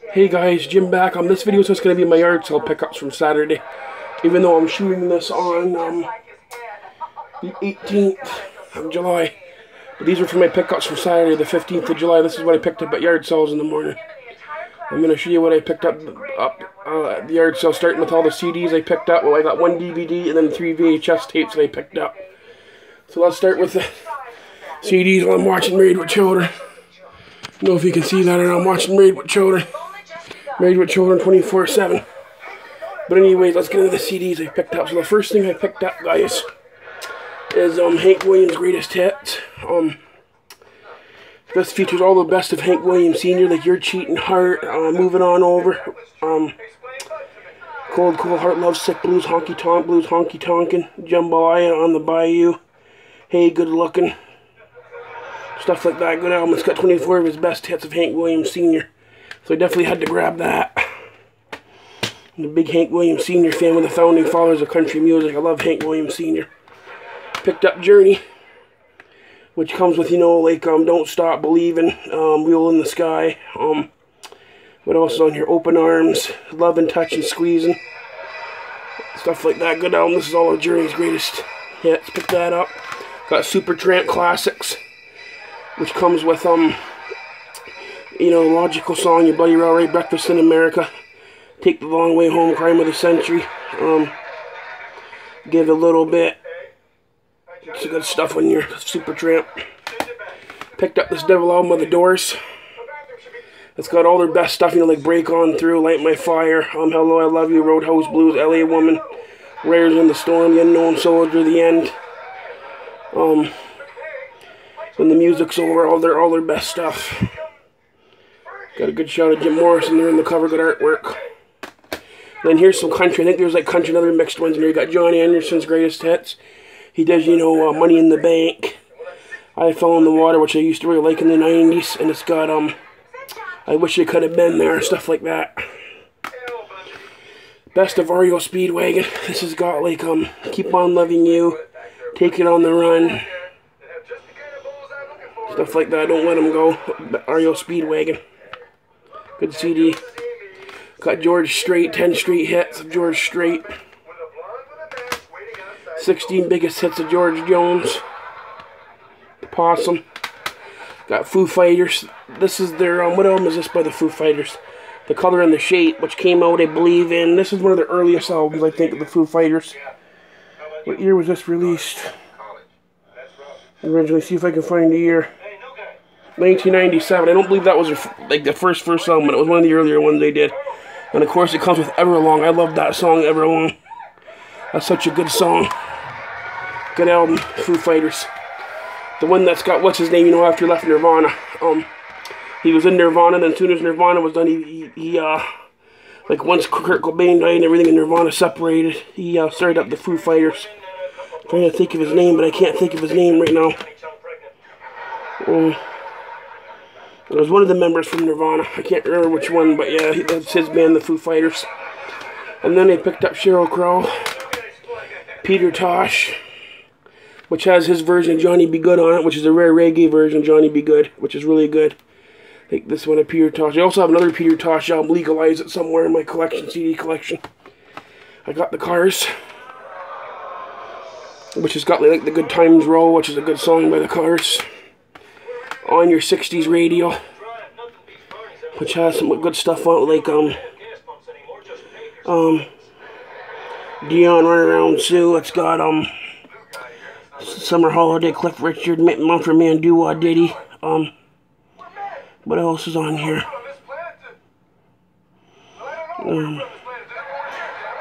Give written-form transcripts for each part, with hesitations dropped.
Hey guys, Jim back. This video is just going to be my yard sale pickups from Saturday. Even though I'm shooting this on the 18th of July. But these are for my pickups from Saturday, the 15th of July. This is what I picked up at yard sales in the morning. I'm going to show you what I picked up at the yard sale, starting with all the CDs I picked up. Well, I got one DVD and then 3 VHS tapes that I picked up. So let's start with the CDs while I'm watching Married with Children. I don't know if you can see that or not. I'm watching Married with Children. Married with Children 24/7. But anyways, let's get into the CDs I picked up. So the first thing I picked up, guys, is Hank Williams' Greatest Hits. This features all the best of Hank Williams Sr., like Your Cheating Heart, Moving On Over, Cold Cold Heart, Love Sick Blues, Honky Tonk Blues, Honky Tonkin', Jambalaya, On the Bayou, Hey Good Lookin', stuff like that. Good album. It's got 24 of his best hits of Hank Williams Sr., so I definitely had to grab that. I'm a big Hank Williams Sr. fan, with the founding fathers of country music. I love Hank Williams Sr. Picked up Journey, which comes with, you know, like Don't Stop Believin', Wheel in the Sky. What else is on here? Open Arms, Lovin', Touchin', Squeezin', stuff like that. Good album. This is all of Journey's greatest hits. Pick that up. Got Supertramp Classics, which comes with you know, Logical Song, Your Bloody Railway, Breakfast in America, Take the Long Way Home, Crime of the Century, Give a Little Bit. It's good stuff on your Supertramp. Picked up this Devil album of The Doors. It's got all their best stuff, you know, like Break On Through, Light My Fire, Hello I Love You, Roadhouse Blues, LA Woman, Rares in the Storm, The Unknown Soldier, The End. When the music's over, all their best stuff. Got a good shot of Jim Morrison there in the cover, good artwork. Then here's some country. I think there's like country and other mixed ones in here. You got John Anderson's Greatest Hits. He does, you know, Money in the Bank, I Fell in the Water, which I used to really like in the 90s. And it's got, I Wish It Could Have Been There, stuff like that. Best of REO Speedwagon. This has got like, Keep On Loving You, Take It On the Run, stuff like that. Don't Let 'Em Go. REO Speedwagon. Good CD. Got George Strait, 10 Street Hits of George Strait. 16 Biggest Hits of George Jones. Possum. Got Foo Fighters. This is their, what album is this by the Foo Fighters? The Color and the Shape, which came out, I believe, in, this is one of the earliest albums, I think, of the Foo Fighters. What year was this released? Originally, see if I can find the year. 1997. I don't believe that was like the first album, but it was one of the earlier ones they did. And of course, it comes with Everlong. I love that song, Everlong. That's such a good song. Good album, Foo Fighters. The one that's got, what's his name, you know, after he left Nirvana. He was in Nirvana, and then as soon as Nirvana was done, he like once Kurt Cobain died and everything and Nirvana separated, he started up the Foo Fighters. I'm trying to think of his name, but I can't think of his name right now. It was one of the members from Nirvana. I can't remember which one, but yeah, that's his band, the Foo Fighters. And then they picked up Sheryl Crow, Peter Tosh, which has his version of Johnny B. Good on it, which is a rare reggae version of Johnny B. Good, which is really good. I think this one of Peter Tosh. I also have another Peter Tosh album, Legalize It, somewhere in my collection, CD collection. I got The Cars, which has got like The Good Times Roll, which is a good song by The Cars. On Your 60s Radio, which has some good stuff on it, like Dion, Run Around Sue. It's got Summer Holiday, Cliff Richard, Mumford Man, Do Wah Diddy. What else is on here?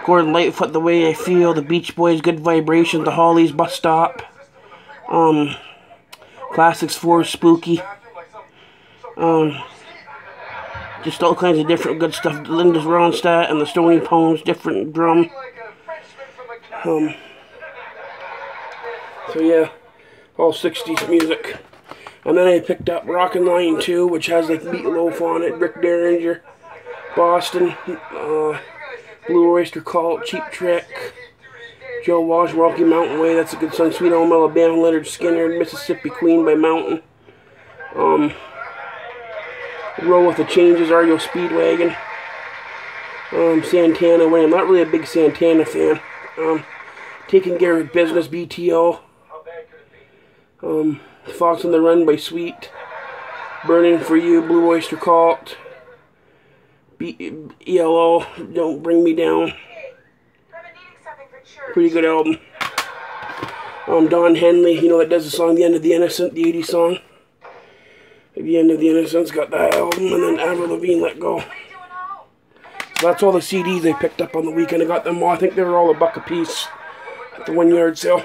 Gordon Lightfoot, The Way I Feel, The Beach Boys, Good Vibrations, The Hollies, Bus Stop. Classics 4, Spooky. Just all kinds of different good stuff. Linda's Ronstadt and the Stony Poems, different drum. So yeah, all 60s music. And then I picked up Rockin' Line 2, which has like Meatloaf on it, Rick Derringer, Boston, Blue Oyster Cult, Cheap Trick, Joe Walsh, Rocky Mountain Way, that's a good song. Sweet Home Alabama, Leonard Skinner, Mississippi Queen by Mountain. Roll with the Changes, REO Speedwagon. Santana winning. I'm not really a big Santana fan. Taking Care of Business, BTO. Fox on the Run by Sweet. Burning for You, Blue Oyster Cult. ELO, Don't Bring Me Down. Pretty good album. Don Henley, you know, that does the song The End of the Innocent, the 80s song. The End of the Innocent's got that album, and then Avril Lavigne, Let Go. So that's all the CDs I picked up on the weekend. I got them all. I think they were all $1 a piece at the 1 yard sale.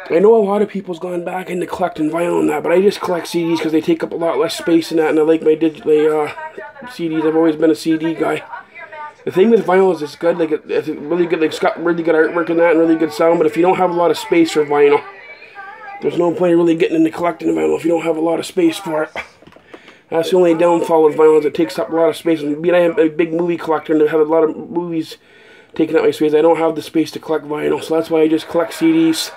I know a lot of people's gone back into collecting vinyl and that, but I just collect CDs because they take up a lot less space in that, and I like my CDs. I've always been a CD guy. The thing with vinyl is it's good, like it's really good, like it's got really good artwork in that and really good sound, but if you don't have a lot of space for vinyl, there's no point really getting into collecting vinyl if you don't have a lot of space for it. That's the only downfall of vinyl, is it takes up a lot of space. And being I'm a big movie collector and I have a lot of movies taking up my space, I don't have the space to collect vinyl, so that's why I just collect CDs,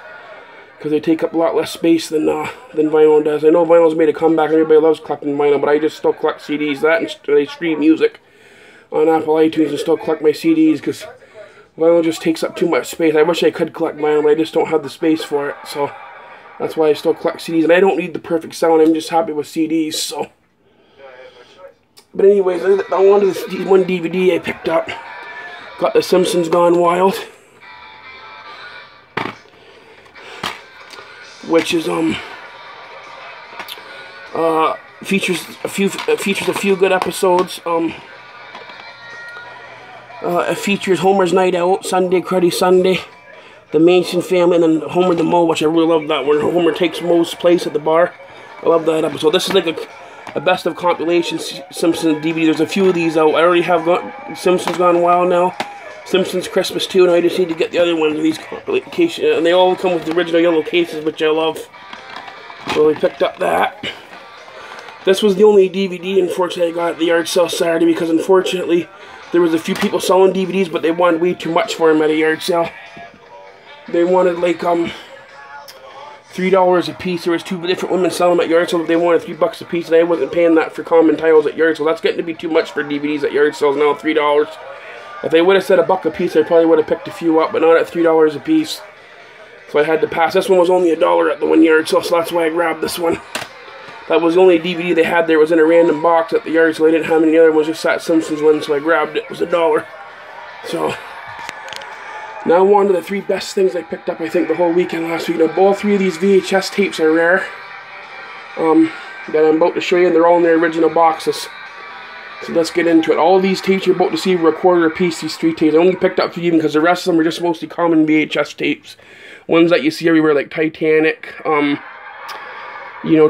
because they take up a lot less space than vinyl does. I know vinyl's made a comeback and everybody loves collecting vinyl, but I just still collect CDs. That and I stream music on Apple iTunes and still collect my CDs, because vinyl just takes up too much space. I wish I could collect vinyl, but I just don't have the space for it, so that's why I still collect CDs. And I don't need the perfect sound, I'm just happy with CDs, so. But anyways, I wanted this one DVD I picked up. Got The Simpsons Gone Wild, which is features a few good episodes. It features Homer's Night Out, Sunday Cruddy Sunday, The Manson Family, and then Homer the Mo, which I really love that one. Homer takes Mo's place at the bar. I love that episode. This is like a best of compilation Simpsons DVD. There's a few of these out. I already have Simpsons Gone Wild now, Simpsons Christmas 2, and I just need to get the other ones of these compilations. And they all come with the original yellow cases, which I love. So we picked up that. This was the only DVD, unfortunately, I got at the yard sale Saturday, because unfortunately there was a few people selling DVDs, but they wanted way too much for them at a yard sale. They wanted like $3 a piece. There was two different women selling them at yard sale. They wanted $3 a piece, and I wasn't paying that for common titles at yard sale. That's getting to be too much for DVDs at yard sales now. $3. If they would have said $1 a piece, I probably would have picked a few up, but not at $3 a piece. So I had to pass. This one was only $1 at the 1 yard sale, so that's why I grabbed this one. That was the only DVD they had there. It was in a random box at the yard, so I didn't have any other ones, just that Simpsons one, so I grabbed it. It was $1. So, now on to the 3 best things I picked up, I think, the whole weekend last week. Now, all 3 of these VHS tapes are rare, that I'm about to show you, and they're all in their original boxes. So let's get into it. All of these tapes you're about to see were $1/4 a piece, these 3 tapes. I only picked up 3 of them because the rest of them are just mostly common VHS tapes. Ones that you see everywhere, like Titanic,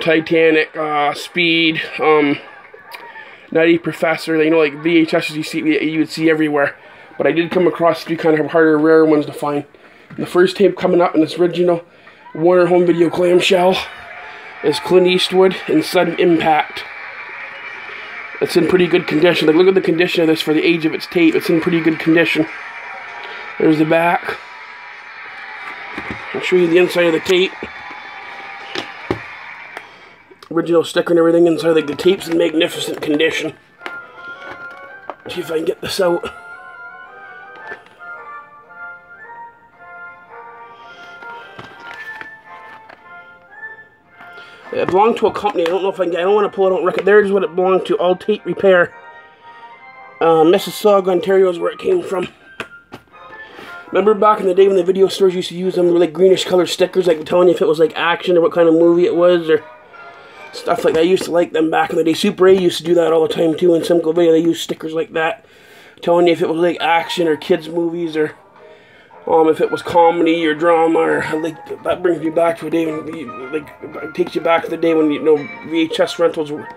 Titanic, Speed, Nutty Professor, like VHSs you would see everywhere. But I did come across 3 kind of harder, rare ones to find. And the first tape coming up in this original Warner Home Video clamshell is Clint Eastwood in Sudden Impact. It's in pretty good condition. Like, look at the condition of this for the age of its tape. It's in pretty good condition. There's the back. I'll show you the inside of the tape. Original sticker and everything inside. Like, the tape's in magnificent condition. See if I can get this out. It belonged to a company. I don't know if I don't want to pull it out and record. There's what it belonged to. All Tape Repair. Mississauga, Ontario is where it came from. Remember back in the day when the video stores used to use them, they were like greenish colored stickers, like telling you if it was like action or what kind of movie it was or stuff like that. I used to like them back in the day. Super 8 used to do that all the time too. In Simcoe Video, they used stickers like that, telling you if it was like action or kids movies or if it was comedy or drama, or like that brings me back to a day when it takes you back to the day when VHS rentals were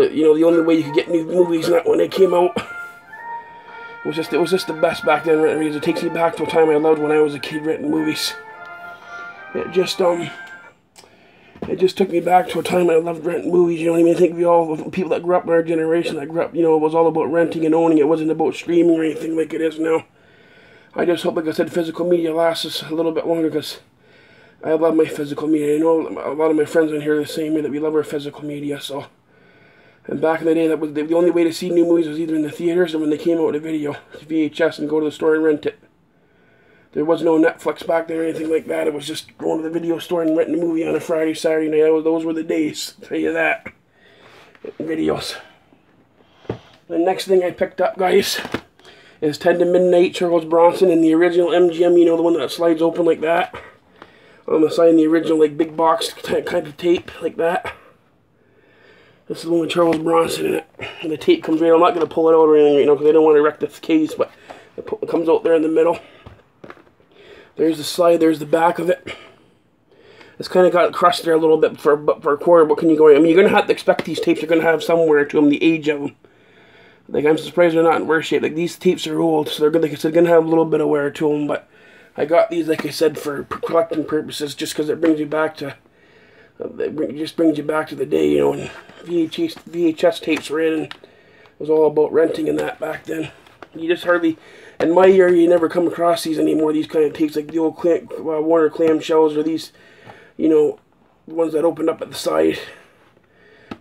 the only way you could get new movies, and that when they came out. It was just the best back then. It takes me back to a time I loved when I was a kid renting movies. It just took me back to a time I loved renting movies. You know what I mean? I think we all, people that grew up in our generation, that grew up, it was all about renting and owning. It wasn't about streaming or anything like it is now. I just hope, like I said, physical media lasts us a little bit longer, because I love my physical media. I know a lot of my friends in here are the same way, that we love our physical media. So, and back in the day, that was the only way to see new movies was either in the theaters or when they came out with a video, VHS, and go to the store and rent it. There was no Netflix back then or anything like that. It was just going to the video store and renting a movie on a Friday, Saturday night. Those were the days, I'll tell you that. Videos. The next thing I picked up, guys, is 10 to Midnight, Charles Bronson, in the original MGM, you know, the one that slides open like that. On the side, in the original, like, big box kind of tape, like that. This is the one with Charles Bronson in it. And the tape comes right, I'm not going to pull it out or anything right now because I don't want to wreck this case, but it comes out there in the middle. There's the slide, there's the back of it. It's kind of got crushed there a little bit for a quarter, but can you go, I mean, you're going to have to expect these tapes are going to have some wear to them, the age of them. Like, I'm surprised they're not in worse shape. Like, these tapes are old, so they're going to have a little bit of wear to them, but I got these, like I said, for collecting purposes, just because it brings you back to, just brings you back to the day, you know, when VHS tapes were in, and it was all about renting and that back then. You just hardly, in my area, you never come across these anymore, these kind of tapes, like the old Warner clamshells, or these, you know, ones that open up at the side.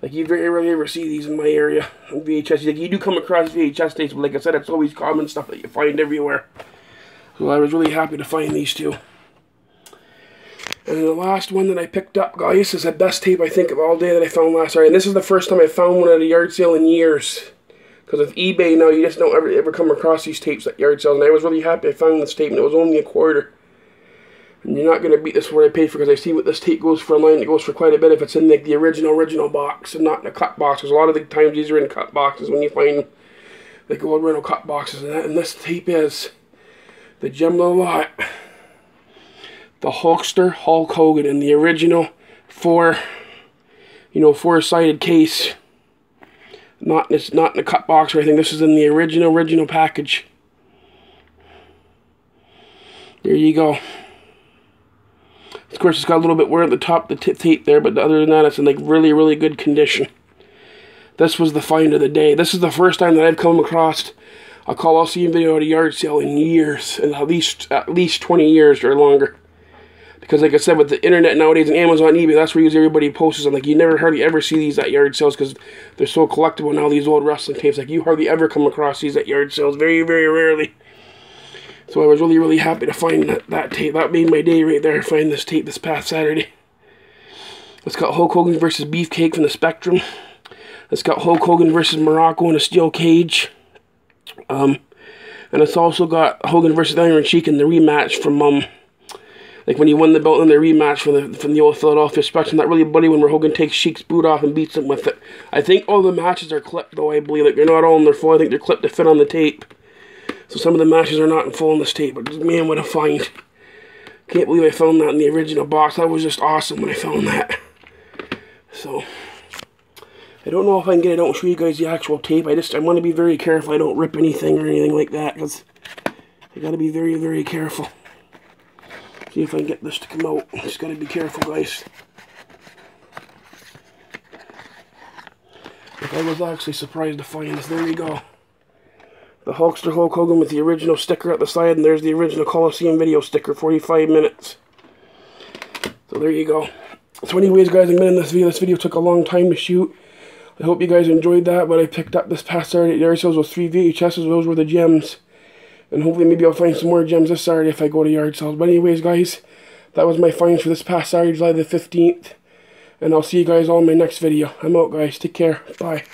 Like, you very rarely ever see these in my area on VHS. Like, you do come across VHS tapes, but like I said, it's always common stuff that you find everywhere. So I was really happy to find these two. And the last one that I picked up, guys, is the best tape I think of all day that I found last night. And this is the first time I found one at a yard sale in years. Because with eBay now, you just don't ever come across these tapes at yard sales. And I was really happy I found this tape, and it was only $1. And you're not going to beat this for what I paid for, because I see what this tape goes for online. It goes for quite a bit if it's in like the original box and not in a cut box. Because a lot of the times these are in cut boxes when you find like old rental cut boxes and that. And this tape is the gem of the lot. The Hulkster Hulk Hogan in the original four-sided case. It's not in a cut box or anything. This is in the original package. There you go. Of course, it's got a little bit wear at the top of the tape there, but other than that, it's in like really good condition. This was the find of the day. This is the first time that I've come across a Coliseum video at a yard sale in years, in at least 20 years or longer. Because like I said, with the internet nowadays and Amazon, eBay, that's where everybody posts them. Like, you never hardly ever see these at yard sales because they're so collectible now, these old wrestling tapes. Like, you hardly ever come across these at yard sales, very rarely. So I was really happy to find that tape. That made my day right there, find this tape this past Saturday. It's got Hulk Hogan versus Beefcake from the Spectrum. It's got Hulk Hogan versus Morocco in a steel cage. And it's also got Hogan versus Iron Sheik in the rematch from like when he won the belt in the rematch from the old Philadelphia Spectrum. That really bloody one where Hogan takes Sheik's boot off and beats him with it. I think all the matches are clipped though, I believe. Like, they're not all in their full. I think they're clipped to fit on the tape. So some of the matches are not in full in this tape. But man, what a find. Can't believe I found that in the original box. That was just awesome when I found that. So I don't know if I can get it out and show you guys the actual tape. I want to be very careful I don't rip anything or anything like that, because I got to be very careful. See if I can get this to come out. Just got to be careful, guys. But I was actually surprised to find this. There you go. The Hulkster Hulk Hogan with the original sticker at the side, and there's the original Coliseum video sticker, 45 minutes. So there you go. So anyways, guys, I'm in this video. This video took a long time to shoot. I hope you guys enjoyed that. What I picked up this past Saturday at yard sales was 3 VHSs. Those were the gems. And hopefully maybe I'll find some more gems this Saturday if I go to yard sales. But anyways, guys, that was my finds for this past Saturday, July the 15th. And I'll see you guys all in my next video. I'm out, guys. Take care. Bye.